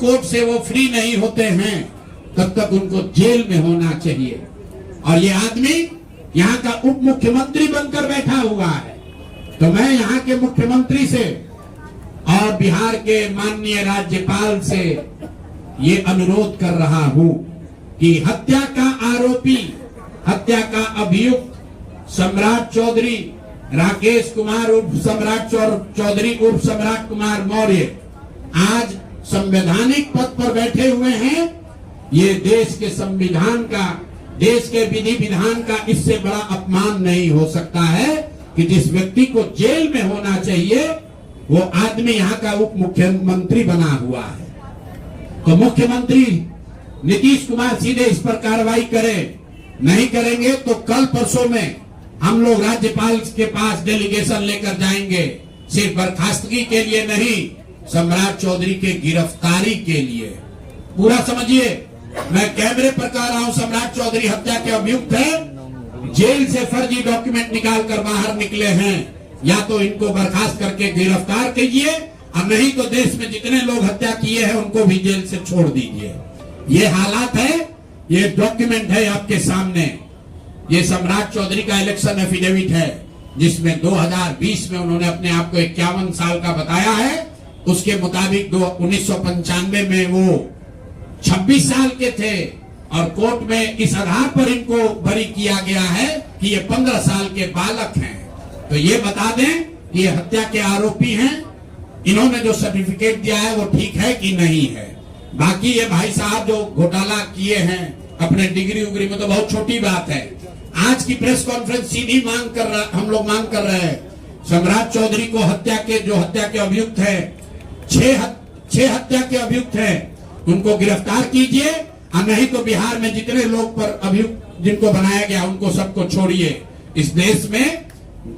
Court से वो free नहीं होते हैं तब तक उनको जेल में होना चाहिए। और ये आदमी यहाँ का उप मुख्यमंत्री बनकर बैठा हुआ है। तो मैं यहाँ के मुख्यमंत्री से और बिहार के माननीय राज्यपाल से ये अनुरोध कर रहा हूं कि हत्या का आरोपी, हत्या का अभियुक्त सम्राट चौधरी, राकेश कुमार उर्फ सम्राट चौधरी उर्फ सम्राट कुमार मौर्य आज संवैधानिक पद पर बैठे हुए हैं। ये देश के संविधान का, देश के विधि विधान का इससे बड़ा अपमान नहीं हो सकता है कि जिस व्यक्ति को जेल में होना चाहिए वो आदमी यहाँ का उप मुख्यमंत्री बना हुआ है। तो मुख्यमंत्री नीतीश कुमार सीधे इस पर कार्रवाई करें। नहीं करेंगे तो कल परसों में हम लोग राज्यपाल के पास डेलीगेशन लेकर जाएंगे, सिर्फ बर्खास्तगी के लिए नहीं, सम्राट चौधरी के गिरफ्तारी के लिए। पूरा समझिए, मैं कैमरे पर कह रहा हूं, सम्राट चौधरी हत्या के अभियुक्त है, जेल से फर्जी डॉक्यूमेंट निकाल कर बाहर निकले हैं। या तो इनको बर्खास्त करके गिरफ्तार कीजिए और नहीं तो देश में जितने लोग हत्या किए हैं उनको भी जेल से छोड़ दीजिए। ये हालात है, ये डॉक्यूमेंट है आपके सामने। ये सम्राट चौधरी का इलेक्शन एफिडेविट है जिसमें 2020 में उन्होंने अपने आप को 51 साल का बताया है। उसके मुताबिक 1995 में वो 26 साल के थे और कोर्ट में इस आधार पर इनको बरी किया गया है कि ये 15 साल के बालक हैं। तो ये बता दें कि ये हत्या के आरोपी हैं। इन्होंने जो सर्टिफिकेट दिया है वो ठीक है कि नहीं है। बाकी ये भाई साहब जो घोटाला किए हैं अपने डिग्री उग्री में तो बहुत छोटी बात है। आज की प्रेस कॉन्फ्रेंस सीधी हम लोग मांग कर रहे हैं, सम्राट चौधरी को हत्या के अभियुक्त है, 6 हत्या के अभियुक्त हैं, उनको गिरफ्तार कीजिए और नहीं तो बिहार में जितने लोग पर अभियुक्त जिनको बनाया गया उनको सबको छोड़िए। इस देश में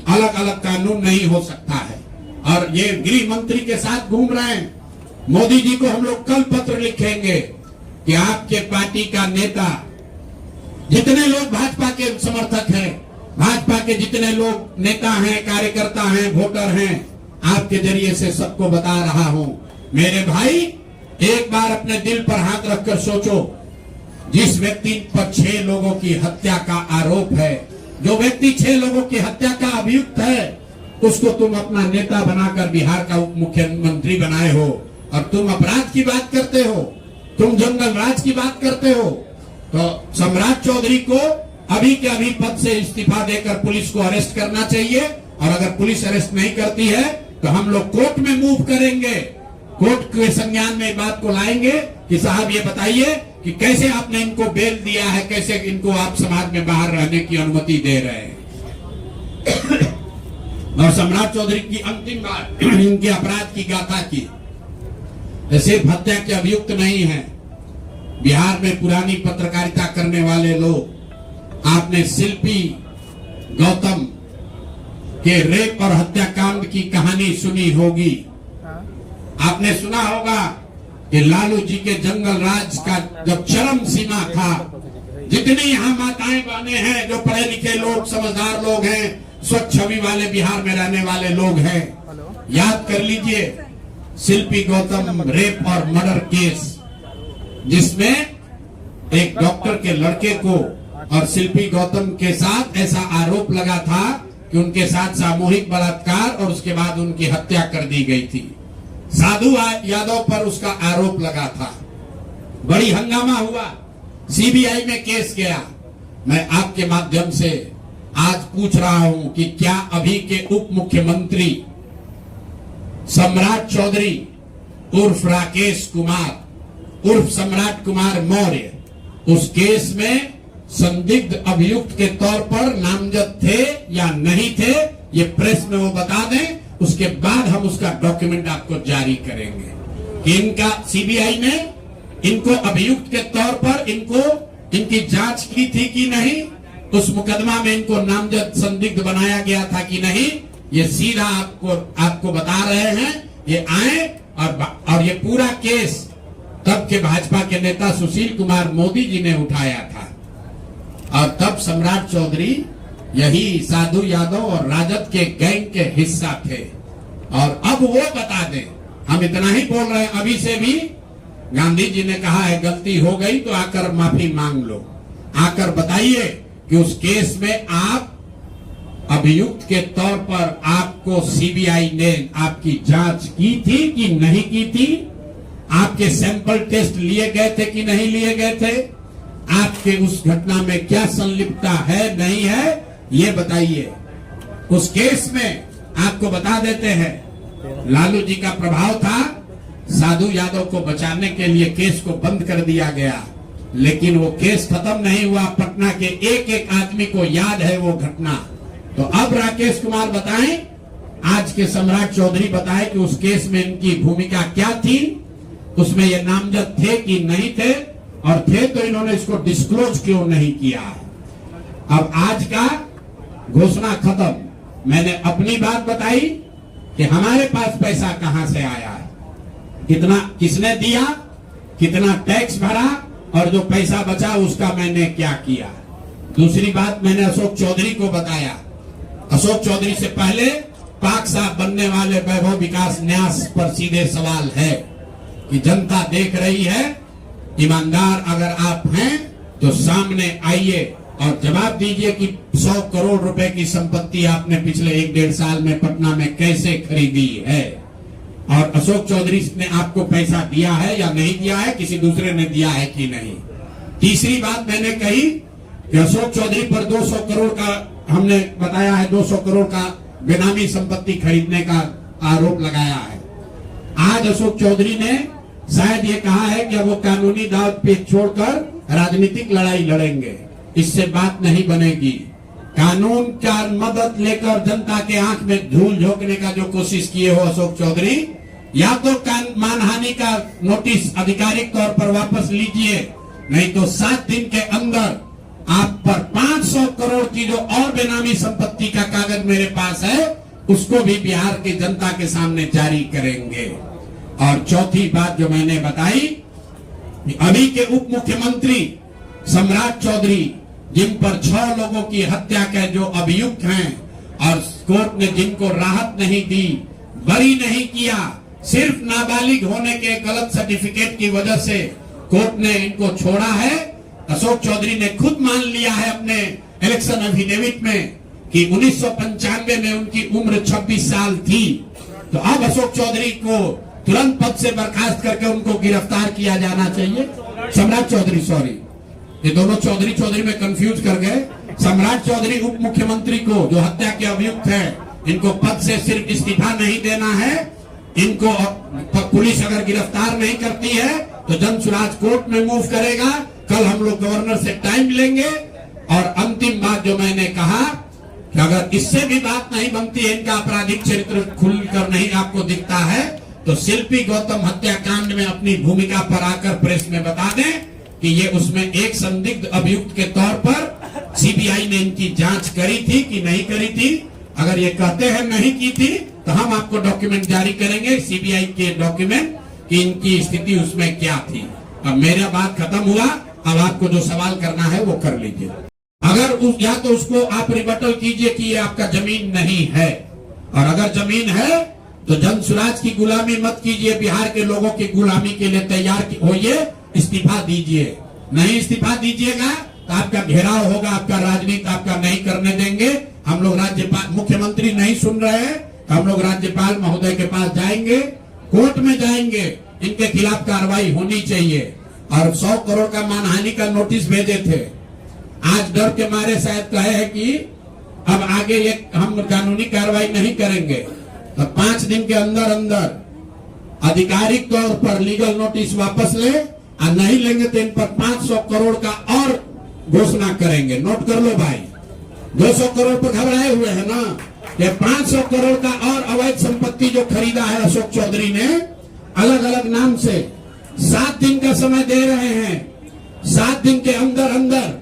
अलग अलग कानून नहीं हो सकता है। और ये गृह मंत्री के साथ घूम रहे हैं। मोदी जी को हम लोग कल पत्र लिखेंगे कि आपके पार्टी का नेता, जितने लोग भाजपा के समर्थक हैं, भाजपा के जितने लोग नेता हैं, कार्यकर्ता हैं, वोटर हैं, आपके जरिए से सबको बता रहा हूं, मेरे भाई एक बार अपने दिल पर हाथ रखकर सोचो, जिस व्यक्ति पर 6 लोगों की हत्या का आरोप है, जो व्यक्ति 6 लोगों की हत्या का अभियुक्त है, उसको तुम अपना नेता बनाकर बिहार का उप मुख्यमंत्री बनाए हो और तुम अपराध की बात करते हो, तुम जंगल राज की बात करते हो। तो सम्राट चौधरी को अभी के अभी पद से इस्तीफा देकर पुलिस को अरेस्ट करना चाहिए और अगर पुलिस अरेस्ट नहीं करती है तो हम लोग कोर्ट में मूव करेंगे, कोर्ट के संज्ञान में बात को लाएंगे कि साहब ये बताइए कि कैसे आपने इनको बेल दिया है, कैसे इनको आप समाज में बाहर रहने की अनुमति दे रहे हैं। और सम्राट चौधरी की अंतिम बात इनके अपराध की गाथा की, सिर्फ हत्या के अभियुक्त नहीं है, बिहार में पुरानी पत्रकारिता करने वाले लोग, आपने शिल्पी गौतम के रेप और हत्याकांड की कहानी सुनी होगी। आपने सुना होगा कि लालू जी के जंगल राज का जब चरम सीमा था, जितनी यहाँ माताएं बहनें हैं, जो पढ़े लिखे लोग, समझदार लोग हैं, स्वच्छ छवि वाले बिहार में रहने वाले लोग हैं, याद कर लीजिए शिल्पी गौतम रेप और मर्डर केस, जिसमें एक डॉक्टर के लड़के को और शिल्पी गौतम के साथ ऐसा आरोप लगा था कि उनके साथ सामूहिक बलात्कार और उसके बाद उनकी हत्या कर दी गई थी। साधु यादव पर उसका आरोप लगा था, बड़ी हंगामा हुआ, सीबीआई में केस गया। मैं आपके माध्यम से आज पूछ रहा हूं कि क्या अभी के उप मुख्यमंत्री सम्राट चौधरी उर्फ राकेश कुमार उर्फ सम्राट कुमार मौर्य उस केस में संदिग्ध अभियुक्त के तौर पर नामजद थे या नहीं थे, ये प्रेस में वो बता दें, उसके बाद हम उसका डॉक्यूमेंट आपको जारी करेंगे कि इनका सीबीआई ने इनको अभियुक्त के तौर पर इनकी जांच की थी कि नहीं, उस मुकदमा में इनको नामजद संदिग्ध बनाया गया था कि नहीं। ये सीधा आपको बता रहे हैं, ये आए और ये पूरा केस तब के भाजपा के नेता सुशील कुमार मोदी जी ने उठाया था और तब सम्राट चौधरी यही साधु यादव और राजद के गैंग के हिस्सा थे। और अब वो बता दें, हम इतना ही बोल रहे हैं, अभी से भी गांधी जी ने कहा है गलती हो गई तो आकर माफी मांग लो, आकर बताइए कि उस केस में आप अभियुक्त के तौर पर आपको सीबीआई ने आपकी जांच की थी कि नहीं की थी, आपके सैंपल टेस्ट लिए गए थे कि नहीं लिए गए थे, आपके उस घटना में क्या संलिप्तता है नहीं है ये बताइए। उस केस में आपको बता देते हैं लालू जी का प्रभाव था, साधु यादव को बचाने के लिए केस को बंद कर दिया गया, लेकिन वो केस खत्म नहीं हुआ। पटना के एक एक आदमी को याद है वो घटना। तो अब राकेश कुमार बताएं, आज के सम्राट चौधरी बताए कि उस केस में इनकी भूमिका क्या थी, उसमें ये नामजद थे कि नहीं थे, और थे तो इन्होंने इसको डिस्क्लोज क्यों नहीं किया। अब आज का घोषणा खत्म। मैंने अपनी बात बताई कि हमारे पास पैसा कहां से आया है, कितना किसने दिया, कितना टैक्स भरा, और जो पैसा बचा उसका मैंने क्या किया। दूसरी बात मैंने अशोक चौधरी को बताया। अशोक चौधरी से पहले पाक साहब बनने वाले वैभव विकास न्यास पर सीधे सवाल है कि जनता देख रही है, ईमानदार अगर आप हैं तो सामने आइए और जवाब दीजिए कि 100 करोड़ रुपए की संपत्ति आपने पिछले 1-1.5 साल में पटना में कैसे खरीदी है, और अशोक चौधरी ने आपको पैसा दिया है या नहीं दिया है, किसी दूसरे ने दिया है कि नहीं। तीसरी बात मैंने कही कि अशोक चौधरी पर 200 करोड़ का हमने बताया है, 200 करोड़ का बेनामी संपत्ति खरीदने का आरोप लगाया है। आज अशोक चौधरी ने शायद ये कहा है कि अब वो कानूनी दाव पे छोड़कर राजनीतिक लड़ाई लड़ेंगे। इससे बात नहीं बनेगी। कानून का मदद लेकर जनता के आंख में धूल झोंकने का जो कोशिश किए हो अशोक चौधरी, या तो मानहानि का नोटिस आधिकारिक तौर पर वापस लीजिए, नहीं तो 7 दिन के अंदर आप पर 500 करोड़ की जो और बेनामी संपत्ति का कागज मेरे पास है उसको भी बिहार की जनता के सामने जारी करेंगे। और चौथी बात जो मैंने बताई, अभी के उप मुख्यमंत्री सम्राट चौधरी, जिन पर 6 लोगों की हत्या के जो अभियुक्त हैं और कोर्ट ने जिनको राहत नहीं दी, बरी नहीं किया, सिर्फ नाबालिग होने के गलत सर्टिफिकेट की वजह से कोर्ट ने इनको छोड़ा है। अशोक चौधरी ने खुद मान लिया है अपने इलेक्शन एफिडेविट में कि 1995 में उनकी उम्र 26 साल थी। तो अब अशोक चौधरी को तुरंत पद से बर्खास्त करके उनको गिरफ्तार किया जाना चाहिए। सम्राट चौधरी, सॉरी, ये दोनों चौधरी में कंफ्यूज कर गए। सम्राट चौधरी उप मुख्यमंत्री को जो हत्या के अभियुक्त हैं, इनको पद से सिर्फ इस्तीफा नहीं देना है, इनको पुलिस अगर गिरफ्तार नहीं करती है तो जन सुराज कोर्ट में मूव करेगा। कल हम लोग गवर्नर से टाइम लेंगे। और अंतिम बात जो मैंने कहा कि अगर इससे भी बात नहीं बनती है, इनका आपराधिक चरित्र खुलकर नहीं आपको दिखता है, तो शिल्पी गौतम हत्याकांड में अपनी भूमिका पर आकर प्रेस में बता दें कि ये उसमें एक संदिग्ध अभियुक्त के तौर पर सीबीआई ने इनकी जांच करी थी कि नहीं करी थी। अगर ये कहते हैं नहीं की थी तो हम आपको डॉक्यूमेंट जारी करेंगे, सीबीआई के डॉक्यूमेंट, कि इनकी स्थिति उसमें क्या थी। अब मेरा बात खत्म हुआ, अब आपको जो सवाल करना है वो कर लीजिए। अगर या तो उसको आप रिबटल कीजिए कि ये आपका जमीन नहीं है, और अगर जमीन है तो जन सुराज की गुलामी मत कीजिए, बिहार के लोगों की गुलामी के लिए तैयार होइए, इस्तीफा दीजिए। नहीं इस्तीफा दीजिएगा तो आपका घेराव होगा, आपका राजनीति आपका नहीं करने देंगे। हम लोग राज्यपाल, मुख्यमंत्री नहीं सुन रहे हैं तो हम लोग राज्यपाल महोदय के पास जाएंगे, कोर्ट में जाएंगे, इनके खिलाफ कार्रवाई होनी चाहिए। और 100 करोड़ का मानहानि का नोटिस भेजे थे, आज डर के मारे शायद कहे हैं कि अब आगे ये हम कानूनी कार्रवाई नहीं करेंगे, तो 5 दिन के अंदर अंदर आधिकारिक तौर पर लीगल नोटिस वापस ले, और नहीं लेंगे तो इन पर 500 करोड़ का और घोषणा करेंगे। नोट कर लो भाई, 200 करोड़ पर घबराए हुए हैं ना, ये 500 करोड़ का और अवैध संपत्ति जो खरीदा है अशोक चौधरी ने अलग अलग नाम से, 7 दिन का समय दे रहे हैं। 7 दिन के अंदर अंदर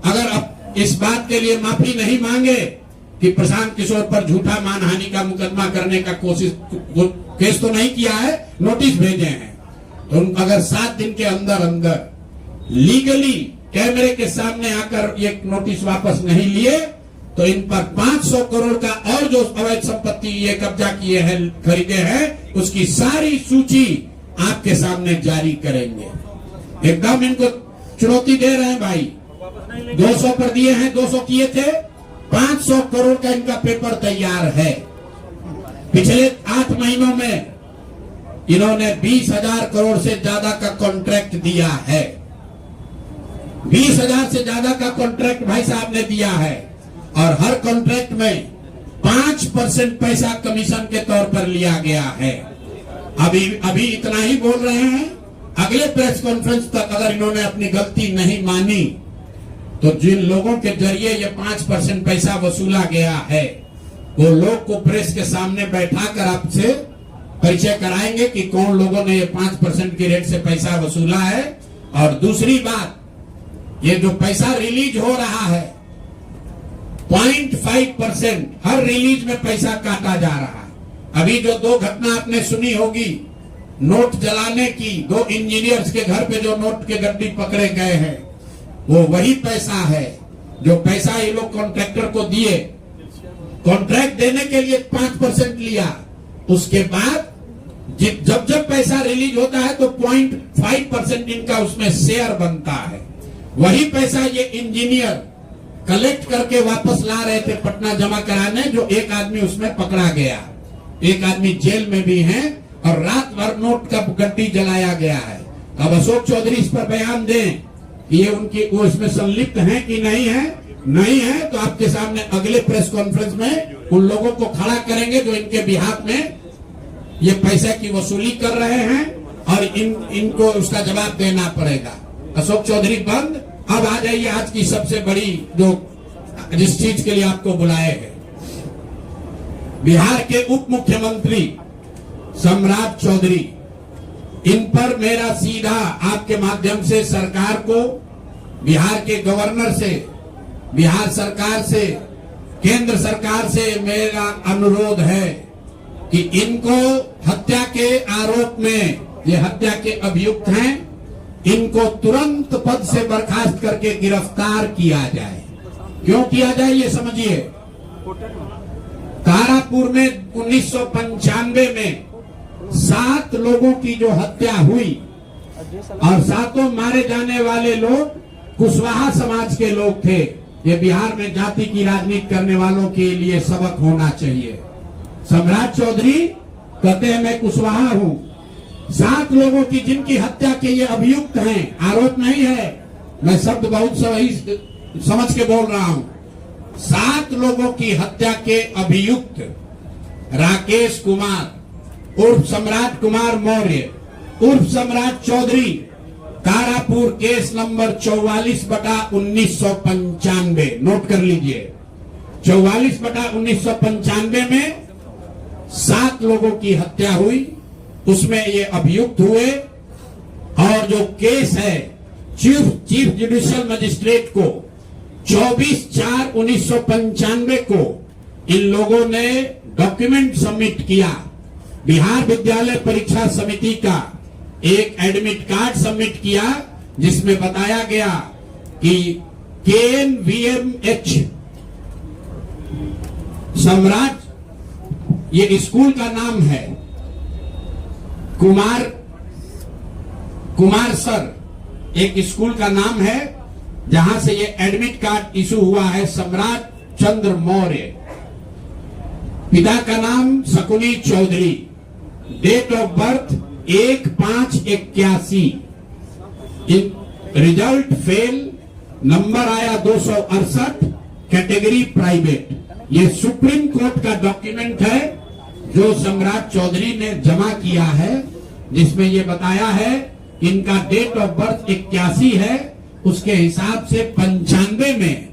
अगर अब इस बात के लिए माफी नहीं मांगे कि प्रशांत किशोर पर झूठा मानहानि का मुकदमा करने का केस तो नहीं किया है, नोटिस भेजे हैं, तो अगर 7 दिन के अंदर अंदर लीगली कैमरे के सामने आकर ये नोटिस वापस नहीं लिए तो इन पर 500 करोड़ का और जो अवैध संपत्ति ये कब्जा किए हैं, खरीदे हैं, उसकी सारी सूची आपके सामने जारी करेंगे। एकदम इनको चुनौती दे रहे हैं भाई। 200 पर दिए हैं, 200 किए थे, 500 करोड़ का इनका पेपर तैयार है। पिछले 8 महीनों में इन्होंने 20,000 करोड़ से ज्यादा का कॉन्ट्रैक्ट दिया है। 20,000 से ज्यादा का कॉन्ट्रैक्ट भाई साहब ने दिया है, और हर कॉन्ट्रैक्ट में 5% पैसा कमीशन के तौर पर लिया गया है। अभी इतना ही बोल रहे हैं। अगले प्रेस कॉन्फ्रेंस तक अगर इन्होंने अपनी गलती नहीं मानी तो जिन लोगों के जरिए ये 5% पैसा वसूला गया है, वो लोग को प्रेस के सामने बैठाकर आपसे परिचय कराएंगे कि कौन लोगों ने ये 5% की रेट से पैसा वसूला है। और दूसरी बात, ये जो पैसा रिलीज हो रहा है, 0.5% हर रिलीज में पैसा काटा जा रहा है। अभी जो 2 घटना आपने सुनी होगी नोट जलाने की, 2 इंजीनियर्स के घर पे जो नोट के गड्डी पकड़े गए हैं, वो वही पैसा है जो पैसा ये लोग कॉन्ट्रैक्टर को दिए। कॉन्ट्रैक्ट देने के लिए 5% लिया, उसके बाद जब पैसा रिलीज होता है तो 0.5% इनका उसमें शेयर बनता है। वही पैसा ये इंजीनियर कलेक्ट करके वापस ला रहे थे पटना जमा कराने, जो एक आदमी उसमें पकड़ा गया, एक आदमी जेल में भी है, और रात भर नोट का गड्डी जलाया गया है। अब अशोक चौधरी इस पर बयान दें, ये उनकी वो इसमें संलिप्त हैं कि नहीं है। नहीं है तो आपके सामने अगले प्रेस कॉन्फ्रेंस में उन लोगों को खड़ा करेंगे जो इनके बिहाफ में ये पैसे की वसूली कर रहे हैं, और इनको उसका जवाब देना पड़ेगा। अशोक चौधरी बंद। अब आ जाइए आज की सबसे बड़ी जिस चीज के लिए आपको बुलाए हैं। बिहार के उप मुख्यमंत्री सम्राट चौधरी, इन पर मेरा सीधा आपके माध्यम से सरकार को, बिहार के गवर्नर से, बिहार सरकार से, केंद्र सरकार से मेरा अनुरोध है कि इनको हत्या के आरोप में, ये हत्या के अभियुक्त हैं, इनको तुरंत पद से बर्खास्त करके गिरफ्तार किया जाए। क्यों किया जाए ये समझिए। तारापुर में 1995 में 7 लोगों की जो हत्या हुई, और 7 मारे जाने वाले लोग कुशवाहा समाज के लोग थे। ये बिहार में जाति की राजनीति करने वालों के लिए सबक होना चाहिए। सम्राट चौधरी कहते हैं मैं कुशवाहा हूं। 7 लोगों की जिनकी हत्या के ये अभियुक्त हैं, आरोप नहीं है, मैं शब्द बहुत सही समझ के बोल रहा हूं। 7 लोगों की हत्या के अभियुक्त राकेश कुमार उर्फ सम्राट कुमार मौर्य उर्फ Samrat Chaudhary, Tarapur case number 44/1995, note कर लीजिए। 44/1995 में 7 लोगों की हत्या हुई, उसमें ये अभियुक्त हुए, और जो केस है चीफ जुडिशियल मजिस्ट्रेट को 24/4/1995 को इन लोगों ने डॉक्यूमेंट सबमिट किया। बिहार विद्यालय परीक्षा समिति का एक एडमिट कार्ड सबमिट किया, जिसमें बताया गया कि KNVMH सम्राट, ये स्कूल का नाम है, कुमार सर एक स्कूल का नाम है, जहां से ये एडमिट कार्ड इशू हुआ है। सम्राट चंद्र मौर्य, पिता का नाम Shakuni Chaudhary, date of birth 1/5/81, result fail, number आया 268, कैटेगरी प्राइवेट। ये सुप्रीम कोर्ट का डॉक्यूमेंट है जो सम्राट चौधरी ने जमा किया है, जिसमें ये बताया है इनका डेट ऑफ बर्थ 81 है, उसके हिसाब से 95 में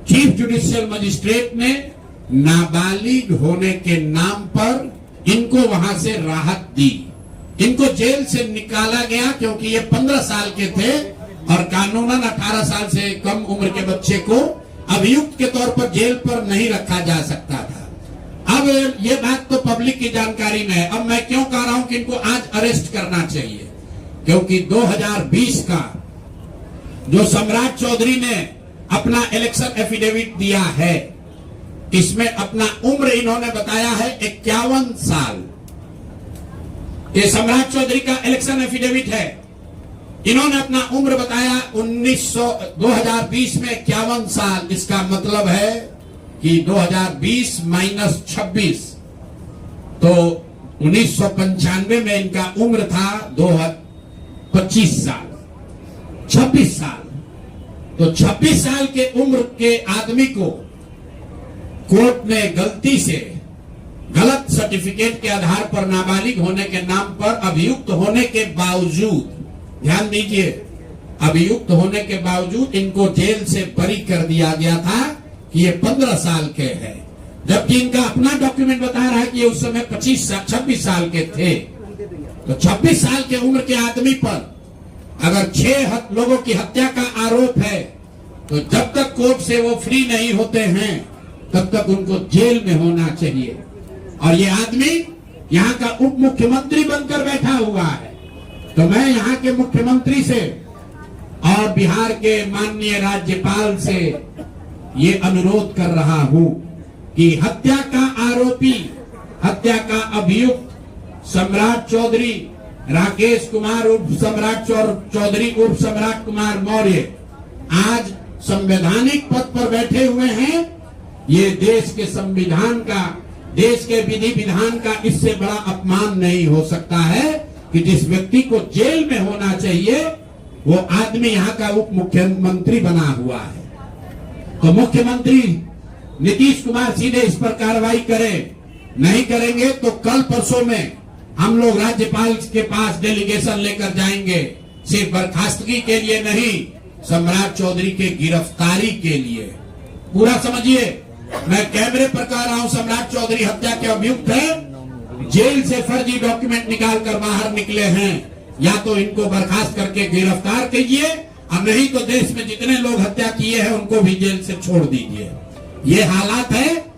चीफ जुडिशियल मजिस्ट्रेट ने नाबालिग होने के नाम पर इनको वहां से राहत दी। इनको जेल से निकाला गया क्योंकि ये 15 साल के थे, और कानूनन 18 साल से कम उम्र के बच्चे को अभियुक्त के तौर पर जेल पर नहीं रखा जा सकता था। अब ये बात तो पब्लिक की जानकारी में है। अब मैं क्यों कह रहा हूं कि इनको आज अरेस्ट करना चाहिए, क्योंकि 2020 का जो सम्राट चौधरी ने अपना इलेक्शन एफिडेविट दिया है, इसमें अपना उम्र इन्होंने बताया है 51 साल। ये सम्राट चौधरी का इलेक्शन एफिडेविट है। इन्होंने अपना उम्र बताया 2020 में 51 साल। इसका मतलब है कि 2020 माइनस 26 तो 1995 में इनका उम्र था 25 साल, 26 साल। तो 26 साल के उम्र के आदमी को कोर्ट ने गलती से गलत सर्टिफिकेट के आधार पर नाबालिग होने के नाम पर अभियुक्त होने के बावजूद, ध्यान दीजिए, अभियुक्त होने के बावजूद इनको जेल से बरी कर दिया गया था कि ये 15 साल के हैं, जबकि इनका अपना डॉक्यूमेंट बता रहा है कि ये उस समय 26 साल के थे। तो 26 साल के उम्र के आदमी पर अगर 6 लोगों की हत्या का आरोप है तो जब तक कोर्ट से वो फ्री नहीं होते हैं तब तक उनको जेल में होना चाहिए। और ये आदमी यहाँ का उप मुख्यमंत्री बनकर बैठा हुआ है। तो मैं यहाँ के मुख्यमंत्री से और बिहार के माननीय राज्यपाल से ये अनुरोध कर रहा हूं कि हत्या का आरोपी, हत्या का अभियुक्त सम्राट चौधरी, राकेश कुमार उर्फ सम्राट चौधरी उर्फ सम्राट कुमार मौर्य आज संवैधानिक पद पर बैठे हुए हैं। ये देश के संविधान का, देश के विधि विधान का इससे बड़ा अपमान नहीं हो सकता है कि जिस व्यक्ति को जेल में होना चाहिए वो आदमी यहाँ का उप मुख्यमंत्री बना हुआ है। तो मुख्यमंत्री नीतीश कुमार सीधे इस पर कार्रवाई करें। नहीं करेंगे तो कल परसों में हम लोग राज्यपाल के पास डेलीगेशन लेकर जाएंगे, सिर्फ बर्खास्तगी के लिए नहीं, सम्राट चौधरी के गिरफ्तारी के लिए। पूरा समझिए, मैं कैमरे पर कह रहा हूं, सम्राट चौधरी हत्या के अभियुक्त है, जेल से फर्जी डॉक्यूमेंट निकाल कर बाहर निकले हैं। या तो इनको बर्खास्त करके गिरफ्तार कीजिए और नहीं तो देश में जितने लोग हत्या किए हैं उनको भी जेल से छोड़ दीजिए। ये हालात है।